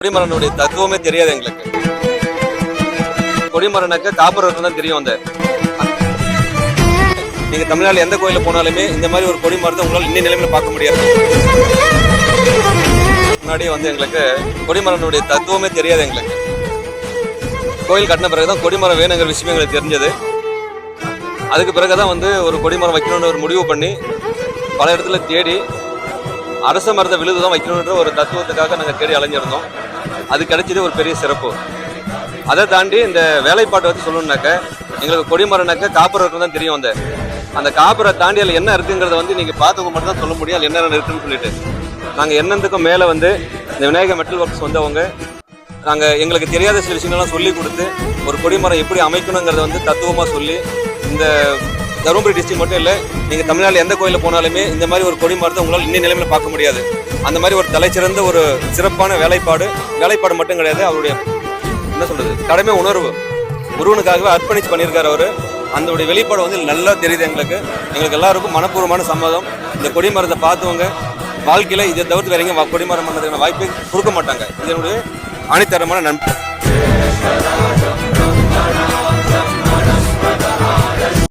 கொடிமரனுடைய தத்துவமே தெரியாது எங்களுக்கு. கொடிமரனுக்கு காப்பர் தான் தெரியும். அந்த நீங்க தமிழ்நாடு எந்த கோயில போனாலுமே இந்த மாதிரி ஒரு கொடிமரத்தை உங்களால் இன்னும் நிலைமையில பார்க்க முடியாது. முன்னாடியே எங்களுக்கு கொடிமரனுடைய தத்துவமே தெரியாது எங்களுக்கு. கோயில் கட்டின பிறகுதான் கொடிமரம் வேணுங்கிற விஷயம் எங்களுக்கு தெரிஞ்சது. அதுக்கு பிறகுதான் ஒரு கொடிமரம் வைக்கணும்னு ஒரு முடிவு பண்ணி பல இடத்துல தேடி அரச மரத்தை விழுதுதான் வைக்கணுன்ற ஒரு தத்துவத்துக்காக நாங்கள் தேடி அலைஞ்சிருந்தோம். அது கிடைச்சது ஒரு பெரிய சிறப்பு. அதை தாண்டி இந்த வேலைப்பாட்டை வச்சு சொல்லணும்னாக்க எங்களுக்கு கொடிமரனாக்க காப்பர் தான் தெரியும். அந்த காப்பரை தாண்டி அதில் என்ன இருக்குங்கிறத நீங்கள் பார்த்தவங்க மட்டும் தான் சொல்ல முடியும் அது என்னென்ன இருக்குன்னு சொல்லிட்டு. நாங்கள் என்னத்துக்கும் மேலே இந்த விநாயகர் மெட்டல் ஒர்க்ஸ் வந்தவங்க நாங்கள் எங்களுக்கு தெரியாத சில விஷயங்கள்லாம் சொல்லி கொடுத்து ஒரு கொடிமரம் எப்படி அமைக்கணுங்கிறத தத்துவமாக சொல்லி இந்த தருமபுரி டிஸ்ட்ரிக்ட் மட்டும் இல்லை, நீங்கள் தமிழ்நாடு எந்த கோயிலில் போனாலுமே இந்த மாதிரி ஒரு கொடிமரத்தை உங்களால் இன்னும் நிலைமையில பார்க்க முடியாது. அந்த மாதிரி ஒரு தலைச்சிறந்த ஒரு சிறப்பான வேலைப்பாடு மட்டும் கிடையாது, அவருடைய என்ன சொல்றது கடமை உணர்வு முருகனுக்காகவே அர்ப்பணிச்சு பண்ணியிருக்காரு அவரு. அந்த வெளிப்பாடு நல்லா தெரியுது எங்களுக்கு எல்லாருக்கும் மனப்பூர்வமான சம்மதம். இந்த கொடிமரத்தை பார்த்தவங்க வாழ்க்கையில இதை தவிர்த்து வேற எங்கேயும் கொடிமரம் பண்ணதுக்கான வாய்ப்பை கொடுக்க மாட்டாங்க. இதனுடைய ஆணித்தரமான நன்றி.